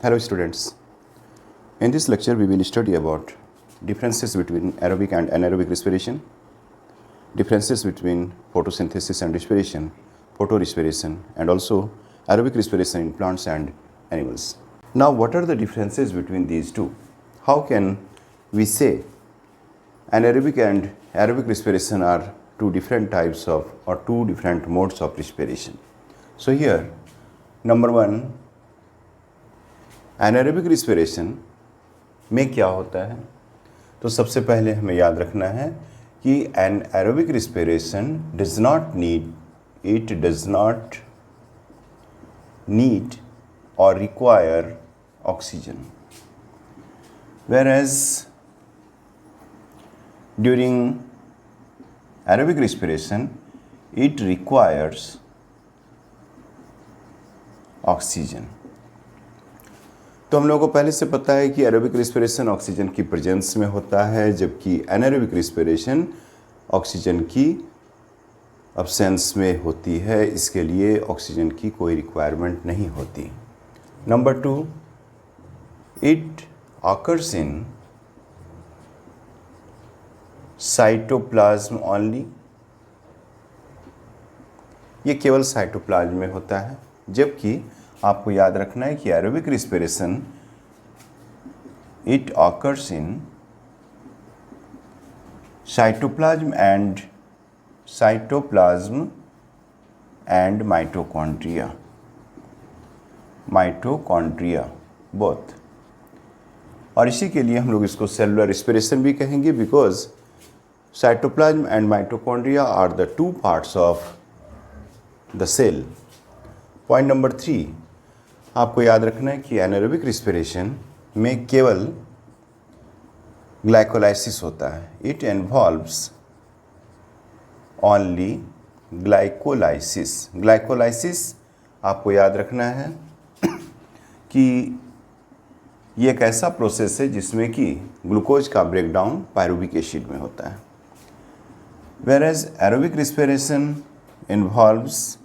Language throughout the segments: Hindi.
Hello students. In this lecture we will study about differences between aerobic and anaerobic respiration, differences between photosynthesis and respiration, photorespiration, and also aerobic respiration in plants and animals. Now what are the differences between these two? How can we say anaerobic and aerobic respiration are two different types of or two different modes of respiration? So here number one, anaerobic respiration में क्या होता है? तो सबसे पहले हमें याद रखना है कि anaerobic respiration does not need और require oxygen, whereas during aerobic respiration it requires oxygen. तो हम लोगों को पहले से पता है कि एरोबिक रिस्पिरेशन ऑक्सीजन की प्रेजेंस में होता है, जबकि एनारोबिक रिस्पिरेशन ऑक्सीजन की अब्सेंस में होती है. इसके लिए ऑक्सीजन की कोई रिक्वायरमेंट नहीं होती. Number two, it occurs in cytoplasm only. ये केवल साइटोप्लाज्म में होता है, जबकि आपको याद रखना है कि aerobic respiration it occurs in cytoplasm and mitochondria both. और इसी के लिए हम लोग इसको सेलुलर रिस्पिरेशन भी कहेंगे, because cytoplasm and mitochondria are the two parts of the cell. Point number 3, आपको याद रखना है कि एनारोबिक रिस्पिरेशन में केवल ग्लाइकोलाइसिस होता है. It involves only glycolysis. Glycolysis आपको याद रखना है कि ये एक ऐसा प्रोसेस है जिसमें कि ग्लूकोज का ब्रेकडाउन पायरुविक एसिड में होता है. Whereas aerobic respiration involves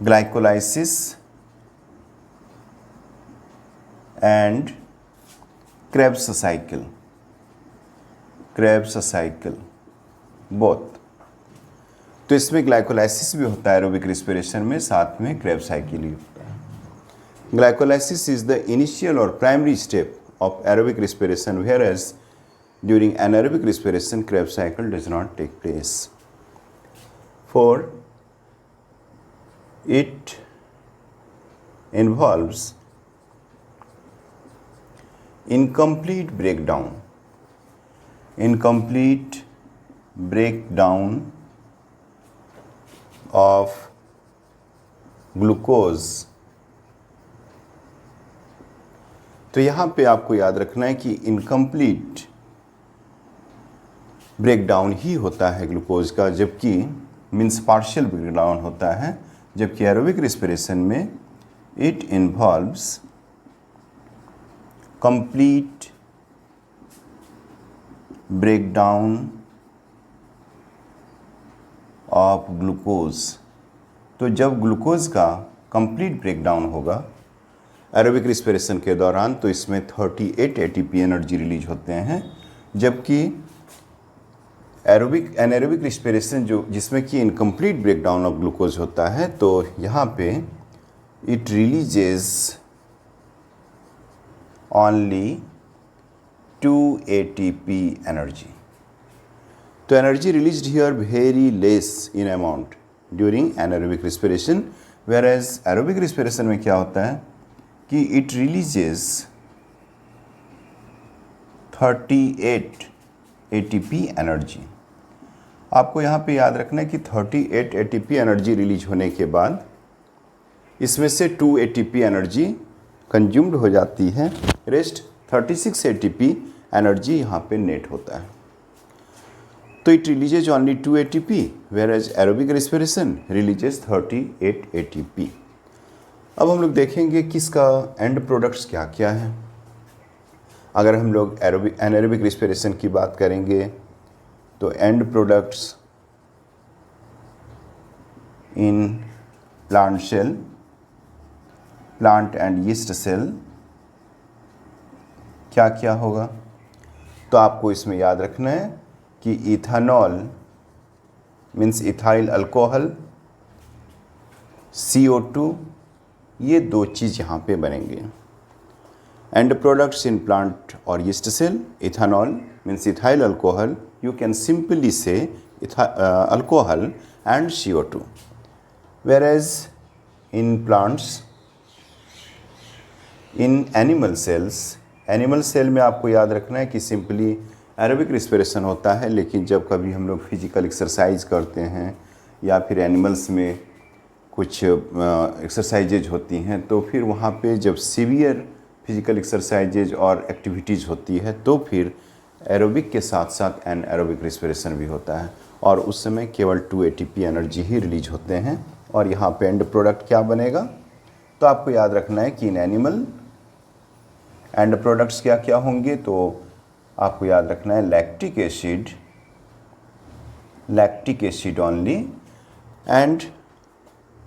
glycolysis and Krebs cycle both. तो इसमें ग्लाइकोलाइसिस भी होता है एरोबिक रिस्पिरेशन में, साथ में Krebs cycle भी होता है. ग्लाइकोलाइसिस इज द इनिशियल और primary step of aerobic respiration, whereas during anaerobic respiration Krebs cycle does not take place. 4, it involves incomplete breakdown of glucose. तो यहाँ पे आपको याद रखना है कि इनकम्प्लीट ब्रेकडाउन ही होता है ग्लूकोज का, जबकि मीन्स पार्शियल ब्रेकडाउन होता है, जबकि एरोबिक रिस्पिरेशन में it involves complete breakdown of glucose. तो जब ग्लूकोज का कंप्लीट ब्रेकडाउन होगा एरोबिक रिस्पिरेशन के दौरान, तो इसमें 38 एटीपी एनर्जी रिलीज होते हैं, जबकि एनारोबिक रिस्पिरेशन जिसमें कि इनकम्प्लीट ब्रेकडाउन ऑफ ग्लूकोज होता है, तो यहाँ पे it releases only 2 ATP energy. तो energy released here very less in amount during anaerobic respiration, whereas aerobic respiration में क्या होता है कि इट रिलीजेस 38 एटीपी एनर्जी. आपको यहाँ पे याद रखना है कि 38 एटीपी एनर्जी रिलीज होने के बाद इसमें से 2 एटीपी एनर्जी कंज्यूम्ड हो जाती है, रेस्ट 36 एटीपी एनर्जी यहाँ पे नेट होता है. तो it releases only 2 ATP, whereas aerobic respiration releases 38 ATP. अब हम लोग देखेंगे कि इसका एंड प्रोडक्ट्स क्या क्या है. अगर हम लोग एनारोबिक रिस्पिरेशन की बात करेंगे तो end products in plant cell, plant and yeast cell, क्या क्या होगा? तो आपको इसमें याद रखना है कि ethanol means ethyl alcohol, CO2, ये दो चीज़ यहाँ पे बनेंगे। एंड प्रोडक्ट्स इन प्लांट और yeast cell, ethanol means ethyl alcohol, you can simply say alcohol and CO2। whereas in plants, in animal cells, animal cell में आपको याद रखना है कि सिंपली एरोबिक रिस्पिरेशन होता है, लेकिन जब कभी हम लोग फिजिकल एक्सरसाइज करते हैं या फिर एनिमल्स में कुछ एक्सरसाइजेज होती हैं तो फिर वहाँ पे जब सीवियर फिजिकल एक्सरसाइजेज और एक्टिविटीज़ होती है तो फिर एरोबिक के साथ साथ एनएरोबिक रिस्पिरेशन भी होता है और उस समय केवल 2 ATP एनर्जी ही रिलीज होते हैं। और यहाँ पे एंड प्रोडक्ट क्या बनेगा? तो आपको याद रखना है कि इन एनिमल एंड प्रोडक्ट्स क्या क्या होंगे, तो आपको याद रखना है lactic acid only, and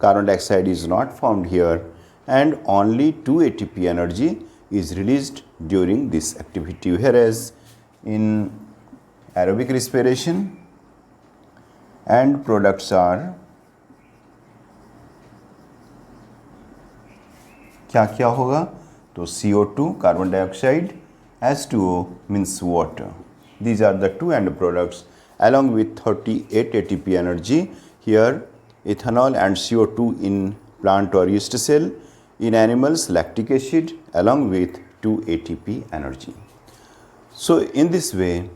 carbon dioxide is not found here, and only 2 ATP energy is released during this activity, whereas in aerobic respiration and products are क्या क्या होगा? तो CO2 carbon dioxide, H2O means water. These are the two end products along with 38 ATP energy. Here ethanol and CO2 in plant or yeast cell, in animals lactic acid along with 2 ATP energy. So in this way,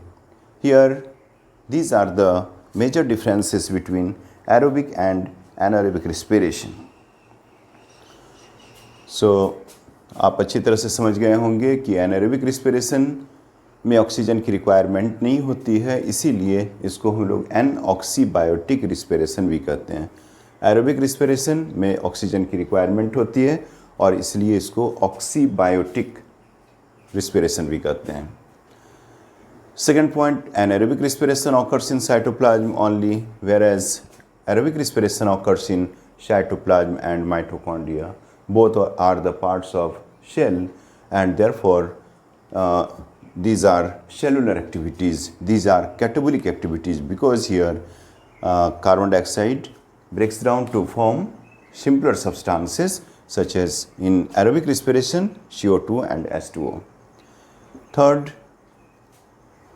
here these are the major differences between aerobic and anaerobic respiration. So आप अच्छी तरह से समझ गए होंगे कि एनाएरोबिक रिस्पिरेशन में ऑक्सीजन की रिक्वायरमेंट नहीं होती है, इसीलिए इसको हम लोग एनऑक्सीबायोटिक रिस्पिरेशन भी कहते हैं। एरोबिक रिस्पिरेशन में ऑक्सीजन की रिक्वायरमेंट होती है और इसलिए इसको ऑक्सीबायोटिक रिस्पिरेशन भी कहते हैं। Second point, anaerobic respiration occurs in cytoplasm only, whereas aerobic respiration occurs in cytoplasm and mitochondria. Both are the parts of shell, and therefore these are cellular activities, these are catabolic activities, because here carbon dioxide breaks down to form simpler substances such as in aerobic respiration CO2 and H2O. Third,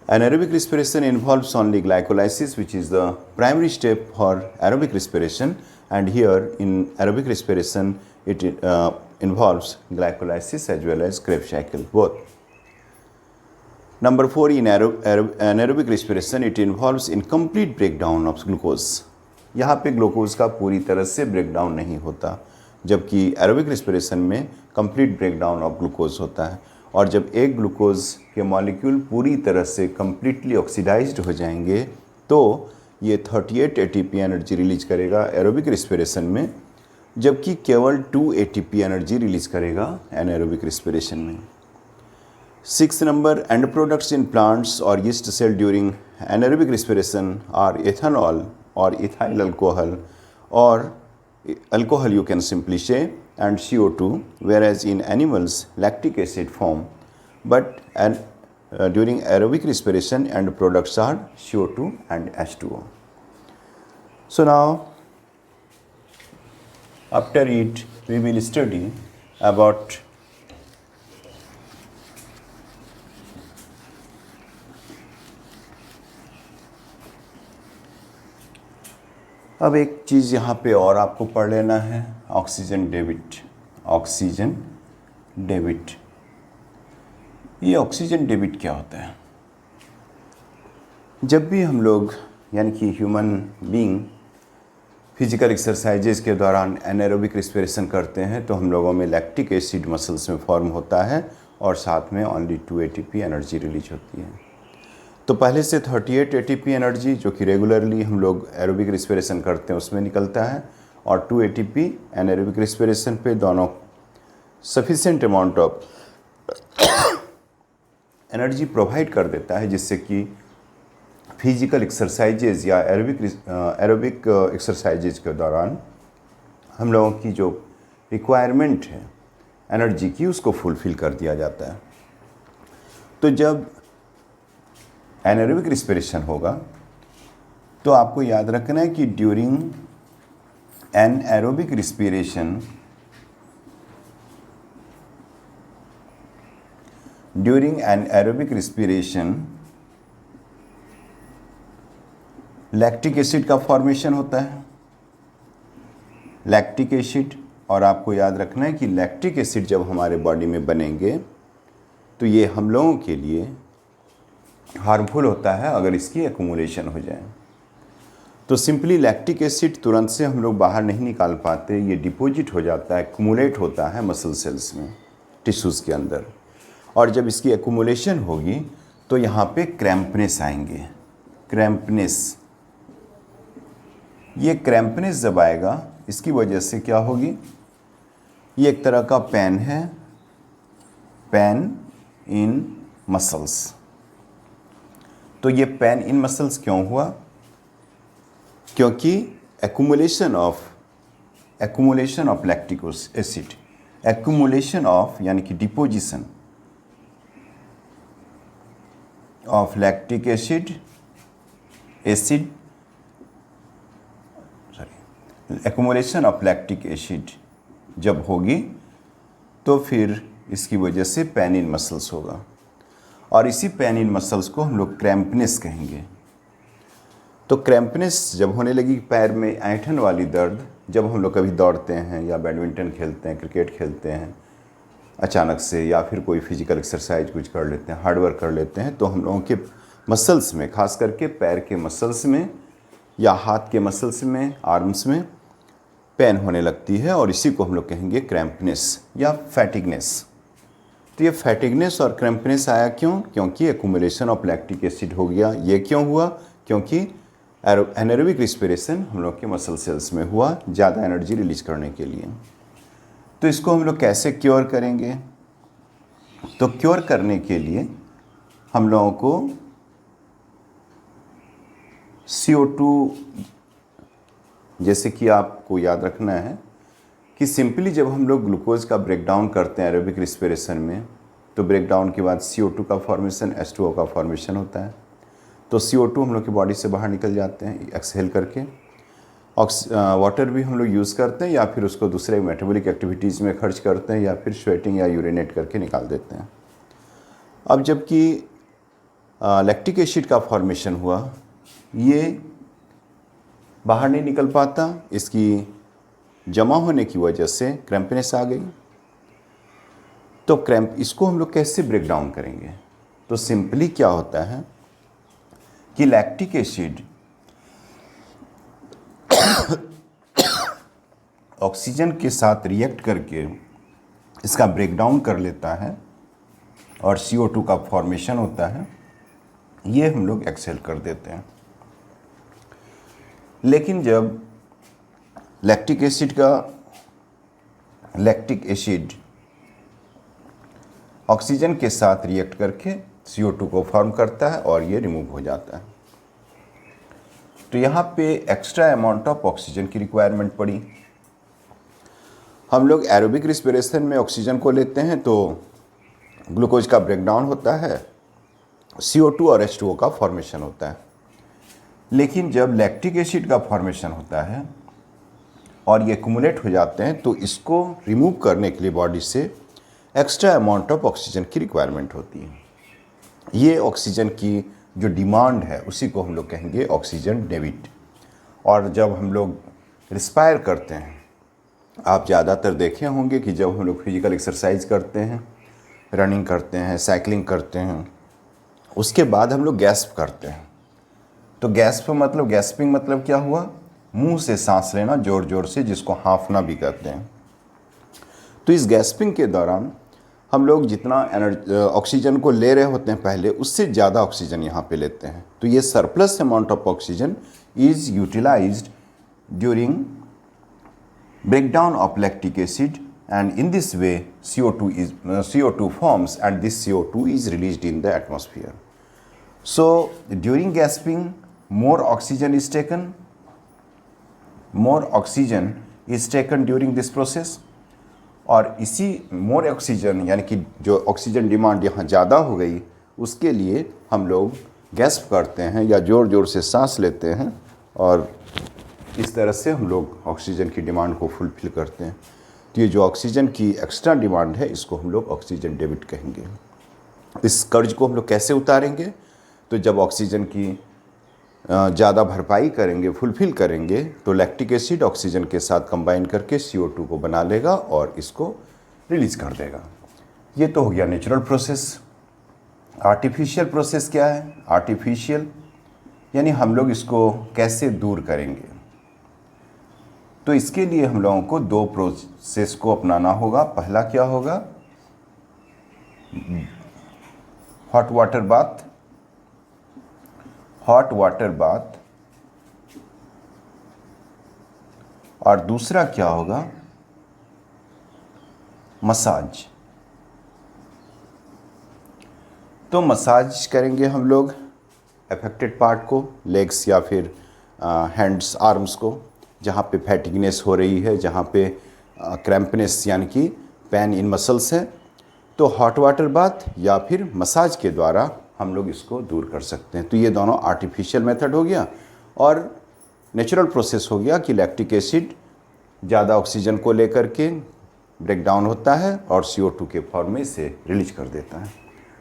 anaerobic respiration involves only glycolysis, which is the primary step for aerobic respiration, and here in aerobic respiration it involves glycolysis as well as Krebs cycle both. Number 4, in anaerobic respiration it involves incomplete breakdown of glucose. यहाँ पे ग्लूकोज का पूरी तरह से ब्रेकडाउन नहीं होता, जबकि एरोबिक रिस्पिरेशन में कंप्लीट ब्रेकडाउन ऑफ ग्लूकोज होता है। और जब एक ग्लूकोज के मॉलिक्यूल पूरी तरह से कंप्लीटली ऑक्सीडाइज्ड हो जाएंगे तो ये 38 ATP एनर्जी रिलीज करेगा एरोबिक रिस्पिरेशन में, जबकि केवल 2 ATP एनर्जी रिलीज करेगा एनाएरोबिक रिस्पिरेशन में। 6 नंबर, एंड प्रोडक्ट्स इन प्लांट्स और yeast cell during anaerobic respiration are ethanol और ethyl alcohol or alcohol you can simply say, and CO2, whereas in animals lactic acid form, but during aerobic respiration and products are CO2 and H2O. So now after it we will study about अब एक चीज़ यहाँ पे और आपको पढ़ लेना है, ऑक्सीजन डेबिट। ऑक्सीजन डेबिट, ये ऑक्सीजन डेबिट क्या होता है? जब भी हम लोग यानी कि ह्यूमन बीइंग फिजिकल एक्सरसाइजेज के दौरान एनाएरोबिक रिस्पिरेशन करते हैं तो हम लोगों में लैक्टिक एसिड मसल्स में फॉर्म होता है और साथ में ओनली 2 ATP एनर्जी रिलीज होती है। तो पहले से 38 ATP एनर्जी जो कि रेगुलरली हम लोग एरोबिक रिस्पिरेशन करते हैं उसमें निकलता है, और 2 ATP एनाएरोबिक रिस्पिरेशन पे दोनों sufficient amount of energy provide कर देता है, जिससे कि फिजिकल एक्सरसाइजेज या एरोबिक एक्सरसाइजेज के दौरान हम लोगों की जो रिक्वायरमेंट है एनर्जी की उसको फुलफिल कर दिया जाता है। तो जब एनारोबिक रिस्पिरेशन होगा तो आपको याद रखना है कि during anaerobic respiration lactic acid का फॉर्मेशन होता है। लैक्टिक एसिड, और आपको याद रखना है कि लैक्टिक एसिड जब हमारे बॉडी में बनेंगे तो ये हम लोगों के लिए हार्मफुल होता है अगर इसकी एक्यूमुलेशन हो जाए। तो सिंपली लैक्टिक एसिड तुरंत से हम लोग बाहर नहीं निकाल पाते, ये डिपॉजिट हो जाता है, एक्यूमुलेट होता है मसल सेल्स में, टिश्यूज़ के अंदर। और जब इसकी एक्यूमुलेशन होगी तो यहाँ पे क्रैम्पनेस आएंगे, क्रैम्पनेस। ये क्रैम्पनेस जब आएगा इसकी वजह से क्या होगी, ये एक तरह का पेन है, पेन इन मसल्स। तो ये पेन इन मसल्स क्यों हुआ, क्योंकि accumulation of lactic acid, accumulation of यानी कि deposition of lactic acid accumulation of lactic acid जब होगी तो फिर इसकी वजह से पेन इन मसल्स होगा, और इसी पेन इन मसल्स को हम लोग क्रैम्पनेस कहेंगे। तो क्रैम्पनेस जब होने लगी, पैर में ऐंठन वाली दर्द, जब हम लोग कभी दौड़ते हैं या बैडमिंटन खेलते हैं, क्रिकेट खेलते हैं अचानक से, या फिर कोई फिजिकल एक्सरसाइज कुछ कर लेते हैं, हार्ड वर्क कर लेते हैं, तो हम लोगों के मसल्स में, खास करके पैर के मसल्स में या हाथ के मसल्स में, आर्म्स में पेन होने लगती है, और इसी को हम लोग कहेंगे क्रैम्पनेस या फैटिगनेस। तो ये फैटिगनेस और क्रैम्पनेस आया क्यों, क्योंकि एक्यूमुलेशन ऑफ लैक्टिक एसिड हो गया। ये क्यों हुआ, क्योंकि एनारोबिक रिस्पिरेशन हम लोग के मसल सेल्स में हुआ ज़्यादा एनर्जी रिलीज करने के लिए। तो इसको हम लोग कैसे क्योर करेंगे, तो क्योर करने के लिए हम लोगों को CO2, जैसे कि आपको याद रखना है कि सिंपली जब हम लोग ग्लूकोज का ब्रेकडाउन करते हैं एरोबिक रिस्पिरेशन में, तो ब्रेकडाउन के बाद CO2 का फॉर्मेशन, H2O का फॉर्मेशन होता है। तो CO2 हम लोग की बॉडी से बाहर निकल जाते हैं एक्सहेल करके। वाटर भी हम लोग यूज़ करते हैं, या फिर उसको दूसरे मेटाबॉलिक एक्टिविटीज़ में खर्च करते हैं, या फिर स्वेटिंग या यूरिनेट करके निकाल देते हैं। अब जबकि लैक्टिक एसिड का फॉर्मेशन हुआ, ये बाहर नहीं निकल पाता, इसकी जमा होने की वजह से क्रैम्पनेस आ गई। तो इसको हम लोग कैसे ब्रेक डाउन करेंगे, तो सिंपली क्या होता है कि लैक्टिक एसिड ऑक्सीजन के साथ रिएक्ट करके इसका ब्रेक डाउन कर लेता है, और CO2 का फॉर्मेशन होता है, ये हम लोग एक्सहेल कर देते हैं। लेकिन जब लैक्टिक एसिड ऑक्सीजन के साथ रिएक्ट करके CO2 को फॉर्म करता है और ये रिमूव हो जाता है, तो यहाँ पे एक्स्ट्रा अमाउंट ऑफ ऑक्सीजन की रिक्वायरमेंट पड़ी। हम लोग एरोबिक रिस्पिरेशन में ऑक्सीजन को लेते हैं तो ग्लूकोज का ब्रेकडाउन होता है, CO2 और H2O का फॉर्मेशन होता है। लेकिन जब लैक्टिक एसिड का फॉर्मेशन होता है और ये एक्यूमुलेट हो जाते हैं, तो इसको रिमूव करने के लिए बॉडी से एक्स्ट्रा अमाउंट ऑफ ऑक्सीजन की रिक्वायरमेंट होती है। ये ऑक्सीजन की जो डिमांड है उसी को हम लोग कहेंगे ऑक्सीजन डेबिट। और जब हम लोग रिस्पायर करते हैं, आप ज़्यादातर देखे होंगे कि जब हम लोग फिजिकल एक्सरसाइज करते हैं, रनिंग करते हैं, साइकिलिंग करते हैं, उसके बाद हम लोग गैस्प करते हैं। तो गैस्पिंग मतलब क्या हुआ, मुंह से सांस लेना जोर जोर से, जिसको हांफना भी कहते हैं। तो इस गैस्पिंग के दौरान हम लोग जितना ऑक्सीजन को ले रहे होते हैं पहले, उससे ज़्यादा ऑक्सीजन यहाँ पे लेते हैं। तो ये surplus amount of oxygen is utilised during breakdown of lactic acid, and in this way CO2 forms, and this CO2 is released in the atmosphere. So during gasping more oxygen is taken, more oxygen is taken during this process, और इसी मोर ऑक्सीजन यानी कि जो ऑक्सीजन डिमांड यहाँ ज़्यादा हो गई उसके लिए हम लोग गैस्प करते हैं या ज़ोर ज़ोर से सांस लेते हैं, और इस तरह से हम लोग ऑक्सीजन की डिमांड को फुलफ़िल करते हैं। तो ये जो ऑक्सीजन की एक्स्ट्रा डिमांड है इसको हम लोग ऑक्सीजन डेबिट कहेंगे। इस कर्ज को हम लोग कैसे उतारेंगे? तो जब ऑक्सीजन की ज़्यादा भरपाई करेंगे, फुलफ़िल करेंगे, तो लैक्टिक एसिड ऑक्सीजन के साथ कंबाइन करके CO2 को बना लेगा और इसको रिलीज़ कर देगा। ये तो हो गया नेचुरल प्रोसेस। आर्टिफिशियल प्रोसेस क्या है? आर्टिफिशियल यानी हम लोग इसको कैसे दूर करेंगे? तो इसके लिए हम लोगों को दो प्रोसेस को अपनाना होगा। पहला क्या होगा? Hot water bath. Hot water bath. और दूसरा क्या होगा? मसाज। तो मसाज करेंगे हम लोग अफेक्टेड पार्ट को, लेग्स या फिर हैंड्स, आर्म्स को, जहाँ पे फैटिगनेस हो रही है, जहाँ पे क्रैम्पनेस यानी कि पेन इन मसल्स है। तो हॉट वाटर बाथ या फिर मसाज के द्वारा हम लोग इसको दूर कर सकते हैं। तो ये दोनों आर्टिफिशियल मेथड हो गया, और नेचुरल प्रोसेस हो गया कि लैक्टिक एसिड ज़्यादा ऑक्सीजन को लेकर के ब्रेक डाउन होता है और CO2 के फॉर्म में इसे रिलीज कर देता है।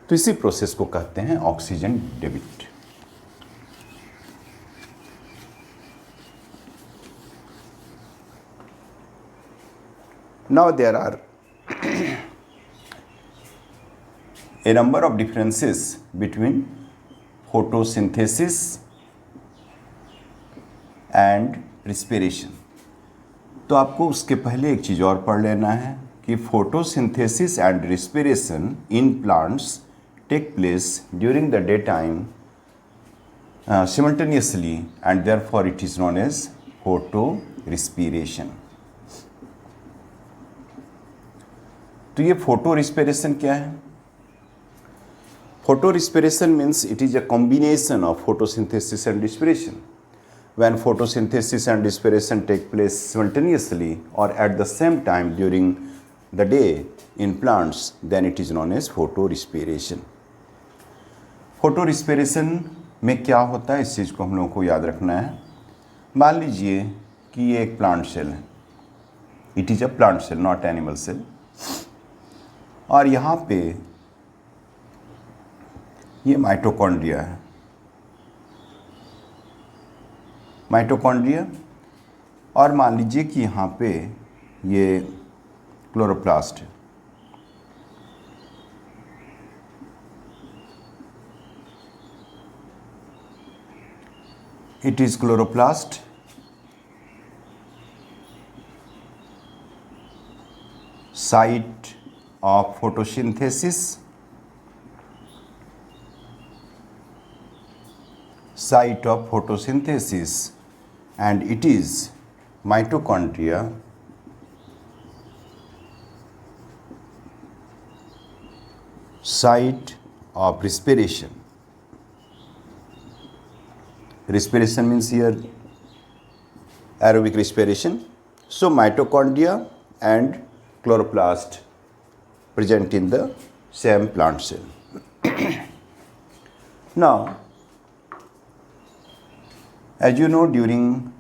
तो इसी प्रोसेस को कहते हैं oxygen debit. Now there are a number of differences between photosynthesis and respiration. तो आपको उसके पहले एक चीज़ और पढ़ लेना है कि photosynthesis and respiration in plants take place during the daytime simultaneously, and therefore it is known as photorespiration. तो ये फोटो रिस्पिरेशन क्या है? Photo respiration means it is a combination of photosynthesis and respiration. When photosynthesis and respiration take place simultaneously or at the same time during the day in plants, then it is known as photorespiration. फोटोरिस्पिरेशन में क्या होता है, इस चीज़ को हम लोगों को याद रखना है। मान लीजिए कि ये एक प्लांट सेल है, it is a plant cell not animal cell, और यहाँ पे ये माइटोकॉन्ड्रिया है, माइटोकॉन्ड्रिया, और मान लीजिए कि यहाँ पे ये क्लोरोप्लास्ट है। It is chloroplast, site of photosynthesis, site of photosynthesis, and it is mitochondria, site of respiration. Respiration means here aerobic respiration. So mitochondria and chloroplast present in the same plant cell. Now, as you know, during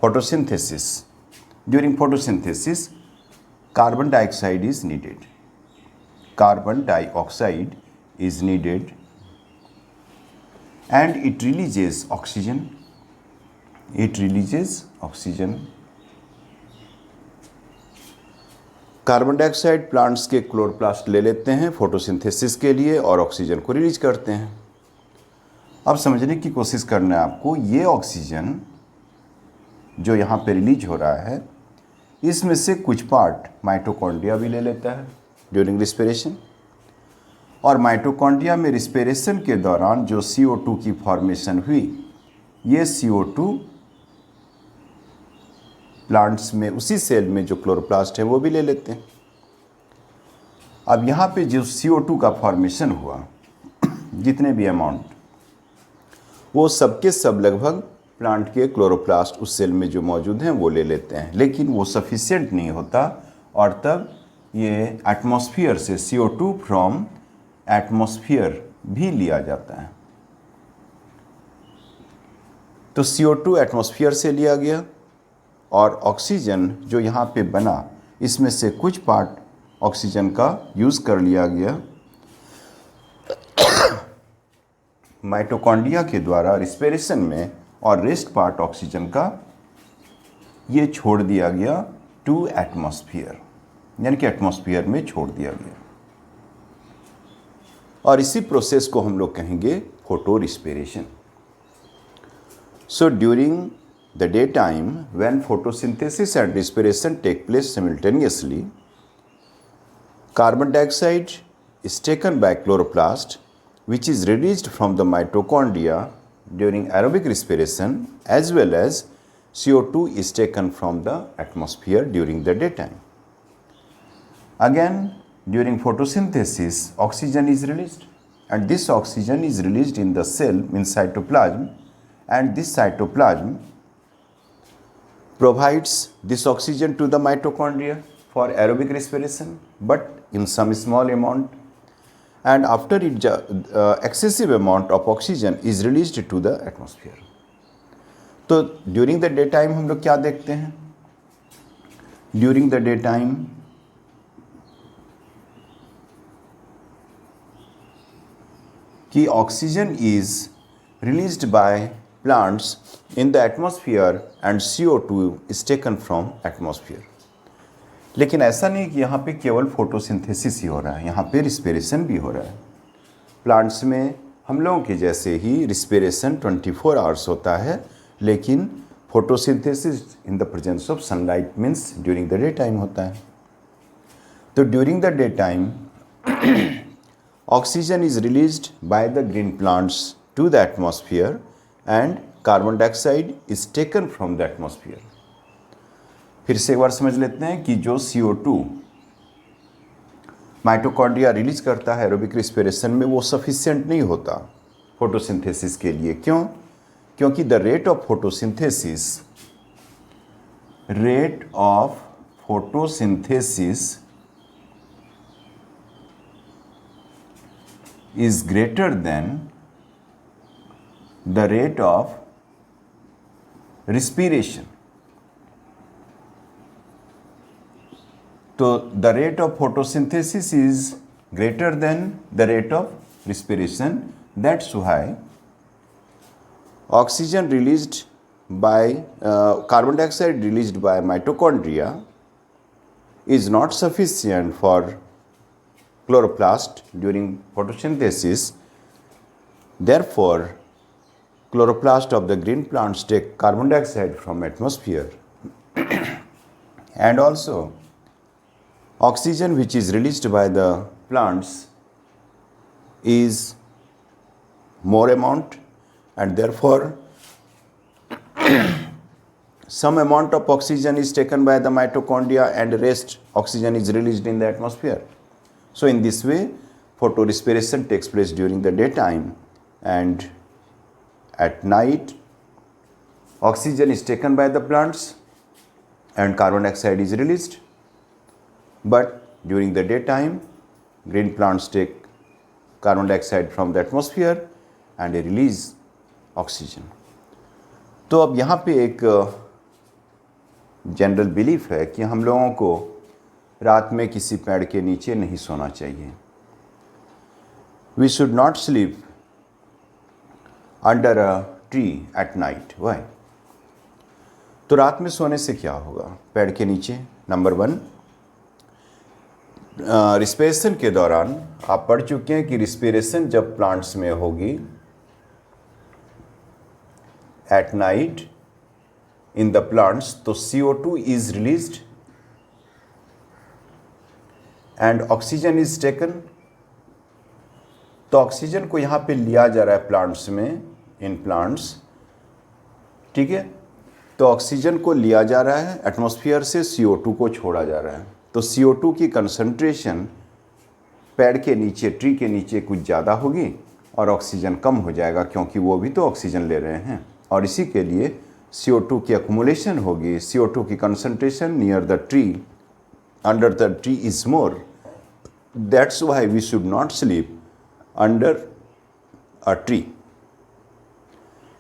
photosynthesis, carbon dioxide is needed. Carbon dioxide is needed, and it releases oxygen. It releases oxygen. Carbon dioxide plants के क्लोरोप्लास्ट ले लेते हैं फोटोसिंथेसिस के लिए और ऑक्सीजन को रिलीज करते हैं। अब समझने की कोशिश करना है आपको, ये ऑक्सीजन जो यहाँ पे रिलीज हो रहा है, इसमें से कुछ पार्ट माइटोकॉन्ड्रिया भी ले लेता है ड्यूरिंग रिस्पिरेशन, और माइटोकॉन्ड्रिया में रिस्पिरेशन के दौरान जो CO2 की फॉर्मेशन हुई, ये CO2 प्लांट्स में उसी सेल में जो क्लोरोप्लास्ट है वो भी ले लेते हैं। अब यहाँ पे जो CO2 का फॉर्मेशन हुआ, जितने भी अमाउंट, वो सबके सब लगभग प्लांट के क्लोरोप्लास्ट उस सेल में जो मौजूद हैं वो ले लेते हैं, लेकिन वो सफिशिएंट नहीं होता और तब ये एटमॉस्फेयर से CO2 फ्रॉम एटमॉस्फेयर भी लिया जाता है। तो CO2 एटमॉस्फेयर से लिया गया और ऑक्सीजन जो यहाँ पे बना इसमें से कुछ पार्ट ऑक्सीजन का यूज़ कर लिया गया माइटोकॉन्ड्रिया के द्वारा रिस्पिरेशन में, और रेस्ट पार्ट ऑक्सीजन का ये छोड़ दिया गया टू एटमॉस्फेयर, यानी कि एटमॉस्फेयर में छोड़ दिया गया। और इसी प्रोसेस को हम लोग कहेंगे photo respiration. So during the day time when photosynthesis and respiration take place simultaneously, carbon dioxide is taken by chloroplast, which is released from the mitochondria during aerobic respiration, as well as CO2 is taken from the atmosphere during the daytime. Again, during photosynthesis, oxygen is released, and this oxygen is released in the cell in cytoplasm, and this cytoplasm provides this oxygen to the mitochondria for aerobic respiration, but in some small amount, and after it excessive amount of oxygen is released to the atmosphere. तो ड्यूरिंग द डे टाइम हम लोग क्या देखते हैं? ड्यूरिंग द डे टाइम कि oxygen is released by plants in the atmosphere and CO2 is taken from atmosphere. लेकिन ऐसा नहीं कि यहाँ पे केवल फोटोसिंथेसिस ही हो रहा है, यहाँ पे रिस्पिरेशन भी हो रहा है। प्लांट्स में हम लोगों के जैसे ही रिस्पिरेशन 24 आवर्स होता है, लेकिन photosynthesis in the presence of sunlight means during the day time होता है। तो during the day time oxygen is released by the green plants to the atmosphere and carbon dioxide is taken from the atmosphere. फिर से एक बार समझ लेते हैं कि जो CO2 माइटोकॉन्ड्रिया रिलीज करता है एरोबिक रिस्पिरेशन में, वो सफिशिएंट नहीं होता फोटोसिंथेसिस के लिए। क्यों? क्योंकि the rate of photosynthesis is greater than the rate of respiration. तो the rate of photosynthesis is greater than the rate of respiration. That's why oxygen released by carbon dioxide released by mitochondria is not sufficient for chloroplast during photosynthesis. Therefore, chloroplast of the green plants take carbon dioxide from atmosphere and also oxygen which is released by the plants is more amount, and therefore some amount of oxygen is taken by the mitochondria and rest oxygen is released in the atmosphere. So in this way photorespiration takes place during the daytime, and at night oxygen is taken by the plants and carbon dioxide is released. But during the daytime, green plants take carbon dioxide from the atmosphere and they release oxygen. तो अब यहाँ पे एक जनरल बिलीफ है कि हम लोगों को रात में किसी पेड़ के नीचे नहीं सोना चाहिए। We should not sleep under a tree at night. Why? तो रात में सोने से क्या होगा पेड़ के नीचे? नंबर 1, रिस्पिरेशन के दौरान आप पढ़ चुके हैं कि रिस्पिरेशन जब प्लांट्स में होगी at night in the plants, तो CO2 is released and oxygen is taken. तो ऑक्सीजन को यहाँ पे लिया जा रहा है प्लांट्स में, इन प्लांट्स, ठीक है। तो ऑक्सीजन को लिया जा रहा है एटमॉस्फेयर से, CO2 को छोड़ा जा रहा है। तो CO2 की कंसंट्रेशन पेड़ के नीचे, ट्री के नीचे कुछ ज़्यादा होगी और ऑक्सीजन कम हो जाएगा, क्योंकि वो भी तो ऑक्सीजन ले रहे हैं और इसी के लिए CO2 की एक्युमुलेशन होगी, CO2 की concentration near the tree, under the tree is more. That's why we should not sleep under a tree.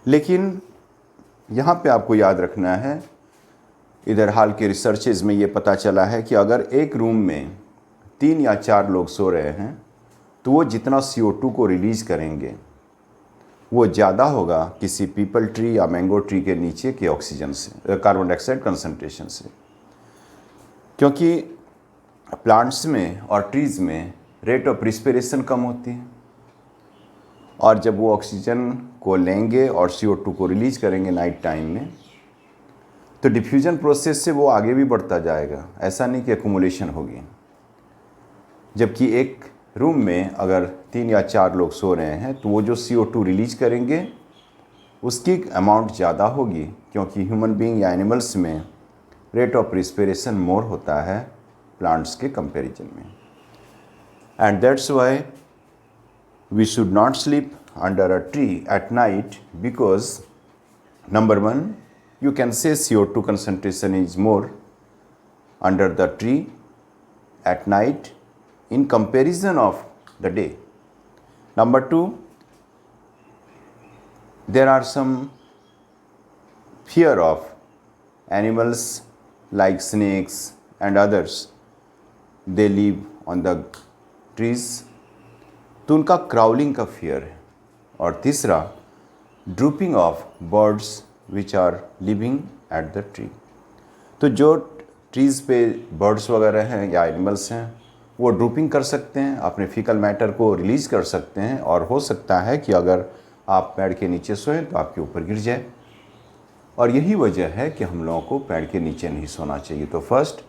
लेकिन यहाँ पे आपको याद रखना है, इधर हाल के रिसर्चेज में ये पता चला है कि अगर एक रूम में 3 या 4 लोग सो रहे हैं तो वो जितना CO2 को रिलीज़ करेंगे वो ज़्यादा होगा किसी पीपल ट्री या मैंगो ट्री के नीचे के ऑक्सीजन से, कार्बन डाइऑक्साइड कंसंट्रेशन से. क्योंकि प्लांट्स में और ट्रीज़ में रेट ऑफ रिस्पिरेशन कम होती है, और जब वो ऑक्सीजन को लेंगे और CO2 को रिलीज करेंगे नाइट टाइम में, तो डिफ्यूजन प्रोसेस से वो आगे भी बढ़ता जाएगा. ऐसा नहीं कि एक्युमुलेशन होगी. जबकि एक रूम में अगर 3 या 4 लोग सो रहे हैं तो वो जो CO2 रिलीज करेंगे उसकी अमाउंट ज़्यादा होगी, क्योंकि ह्यूमन बीइंग या एनिमल्स में रेट ऑफ रिस्पिरेशन मोर होता है प्लांट्स के कंपैरिजन में. And that's why we should not sleep under a tree at night, because number one, you can say CO2 concentration is more under the tree at night in comparison of the day. Number two, there are some fear of animals like snakes and others. They live on the trees, तो उनका क्राउलिंग का फियर है. और तीसरा, dropping of birds which are living at the tree. तो जो ट्रीज़ पे बर्ड्स वगैरह हैं या एनिमल्स हैं वो ड्रूपिंग कर सकते हैं, अपने फीकल मैटर को रिलीज़ कर सकते हैं, और हो सकता है कि अगर आप पेड़ के नीचे सोएं तो आपके ऊपर गिर जाए. और यही वजह है कि हम लोगों को पेड़ के नीचे नहीं सोना चाहिए. तो first,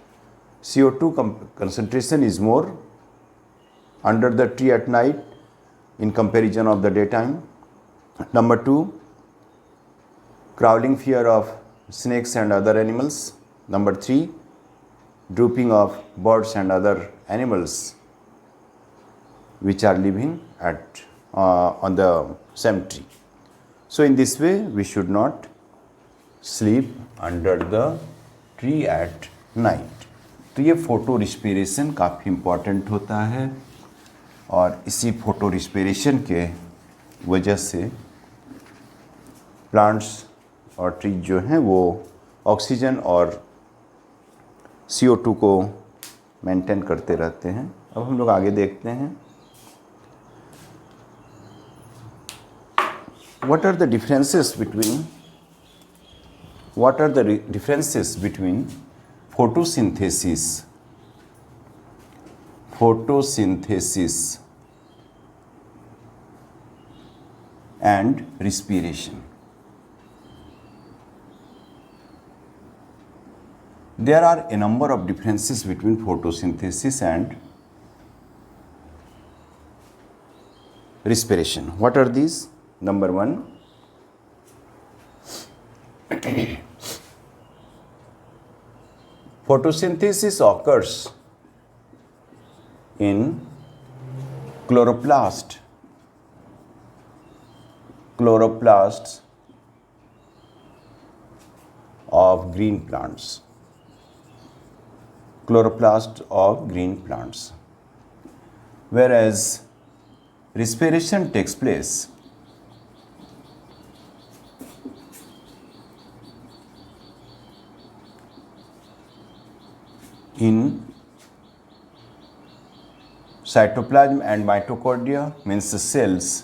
CO2 concentration is more under the tree at night in comparison of the daytime. Number two, crawling fear of snakes and other animals. Number three, drooping of birds and other animals which are living at on the same tree. So in this way we should not sleep under the tree at night. तो ये फोटो रिस्पिरेशन काफ़ी इम्पॉर्टेंट होता है, और इसी फोटो रिस्पिरेशन के वजह से प्लांट्स और ट्रीज जो हैं वो ऑक्सीजन और CO2 को मेंटेन करते रहते हैं. अब हम लोग आगे देखते हैं. What are the differences between photosynthesis and respiration? There are a number of differences between photosynthesis and respiration. What are these? Number one, photosynthesis occurs in chloroplasts of green plants. Whereas respiration takes place in cytoplasm and mitochondria, means the cells.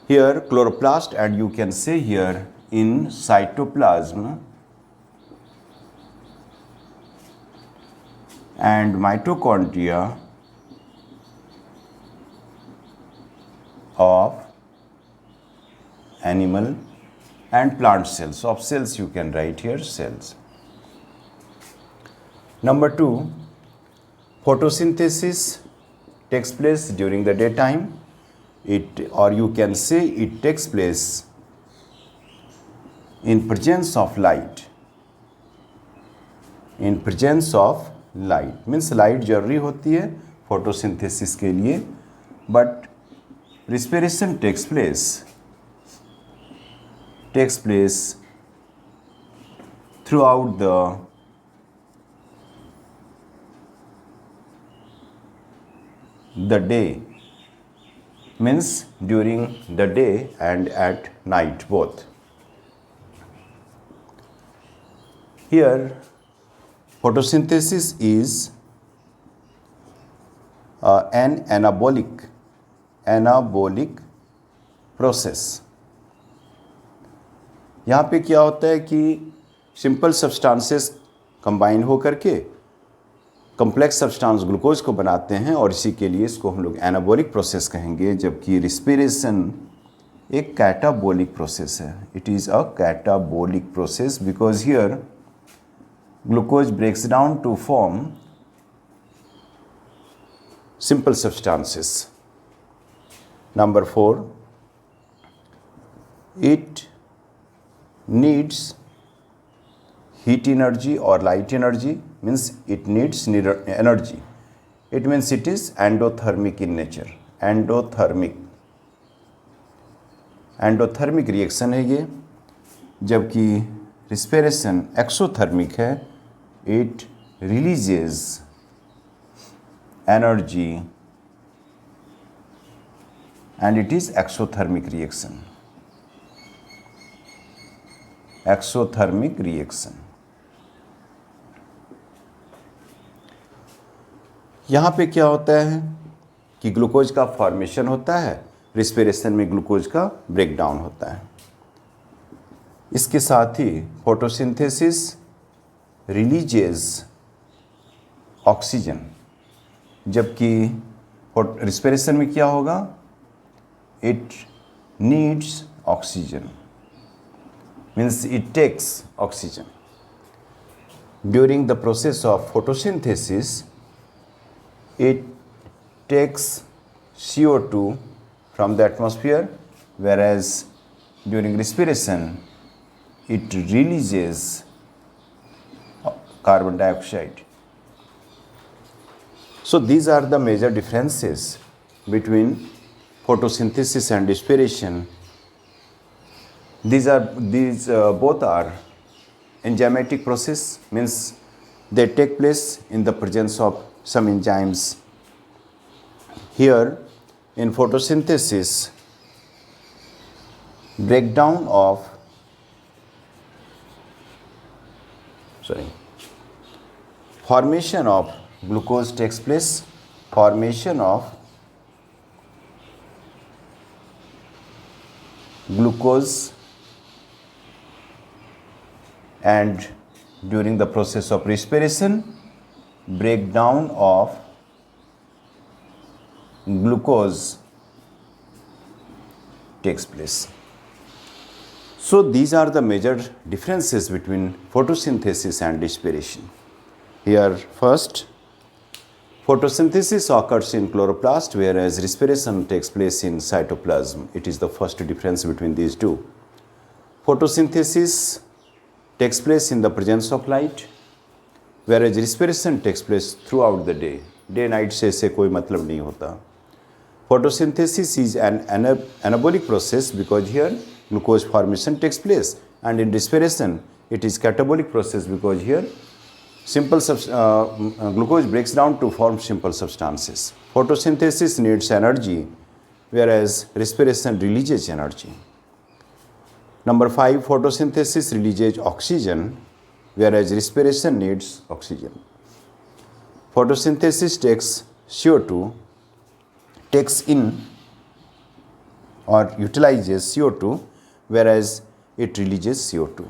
Here chloroplast, and you can say here in cytoplasm and mitochondria of animal and plant cells. Of cells you can write here cells. Number two, photosynthesis takes place during the daytime. Or you can say it takes place in presence of light. Means light जरूरी होती है photosynthesis के लिए, but respiration takes place throughout the day, means during the day and at night both. Here photosynthesis is an anabolic process. यहाँ पे क्या होता है कि सिंपल सब्सटेंसेस कंबाइन हो करके कॉम्प्लेक्स सब्सटेंस ग्लूकोज को बनाते हैं, और इसी के लिए इसको हम लोग एनाबॉलिक प्रोसेस कहेंगे, जबकि रिस्पिरेशन एक कैटाबॉलिक प्रोसेस है. It is a catabolic process because here glucose breaks down to form simple substances. Number 4, it needs heat energy or light energy, means it needs energy. It means it is endothermic in nature. Endothermic reaction है ये, जबकि respiration exothermic है. It releases energy and it is exothermic reaction. यहाँ पे क्या होता है कि ग्लूकोज का फॉर्मेशन होता है, रिस्पिरेशन में ग्लूकोज का ब्रेकडाउन होता है. इसके साथ ही फोटोसिंथेसिस रिलीजेस ऑक्सीजन, जबकि रिस्पिरेशन में क्या होगा, it needs oxygen, means it takes oxygen. During the process of photosynthesis it takes CO2 from the atmosphere, whereas during respiration it releases carbon dioxide. So these are the major differences between photosynthesis and respiration. These both are enzymatic process, means they take place in the presence of some enzymes. Here in photosynthesis, formation of glucose takes place. Formation of glucose, and during the process of respiration, breakdown of glucose takes place. So these are the major differences between photosynthesis and respiration. Here first, photosynthesis occurs in chloroplast, whereas respiration takes place in cytoplasm. It is the first difference between these two. Photosynthesis takes place in the presence of light, whereas respiration takes place throughout the day. Day night से इससे कोई मतलब नहीं होता. Photosynthesis is an anabolic process because here glucose formation takes place, and in respiration it is catabolic process because here glucose breaks down to form simple substances. Photosynthesis needs energy, whereas respiration releases energy. Number 5, photosynthesis releases oxygen, whereas respiration needs oxygen. Photosynthesis takes in or utilizes CO2, whereas it releases CO2.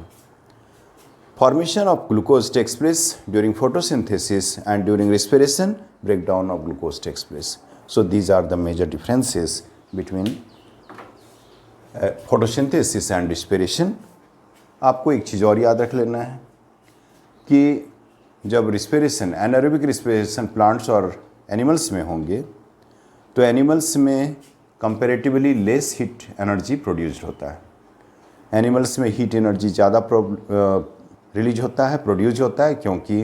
Formation of glucose takes place during photosynthesis, and during respiration, breakdown of glucose takes place. So these are the major differences between photosynthesis and respiration. आपको एक चीज़ और याद रख लेना है कि जब रिस्पिरेशन, एनारोबिक रिस्पिरेशन प्लांट्स और एनिमल्स में होंगे तो एनिमल्स में comparatively less heat energy produced होता है. एनिमल्स में हीट एनर्जी ज़्यादा प्रोड्यूस होता है क्योंकि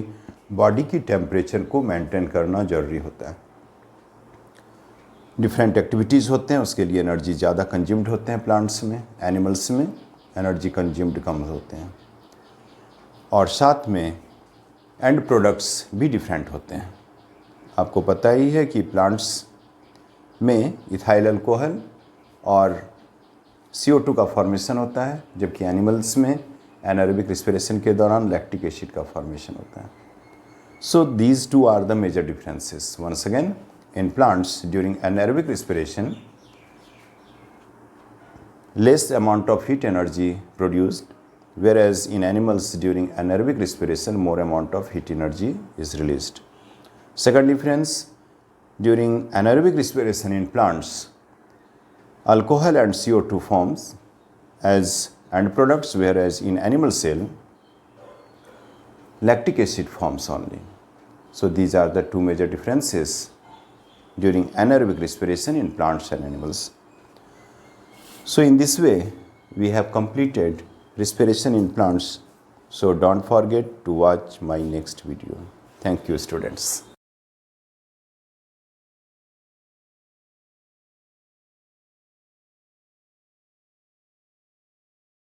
बॉडी की टेम्परेचर को मेंटेन करना ज़रूरी होता है. डिफरेंट एक्टिविटीज़ होते हैं, उसके लिए एनर्जी ज़्यादा कंज्यूम्ड होते हैं प्लांट्स में, एनिमल्स में एनर्जी कंज्यूम्ड कम होते हैं, और साथ में एंड प्रोडक्ट्स भी डिफरेंट होते हैं। आपको पता ही है कि प्लांट्स में इथाइल अल्कोहल और CO2 का फॉर्मेशन होता है, जबकि एनिमल्स में एनारोबिक रिस्पिरेशन के दौरान लैक्टिक एसिड का फॉर्मेशन होता है। So these two are the major differences. Once again, in plants during anaerobic respiration less amount of heat energy produced, whereas in animals during anaerobic respiration more amount of heat energy is released. Second difference, during anaerobic respiration in plants, alcohol and CO2 forms as end products, whereas in animal cell lactic acid forms only. So these are the two major differences during anaerobic respiration in plants and animals. So in this way, we have completed respiration in plants. So don't forget to watch my next video. Thank you, students.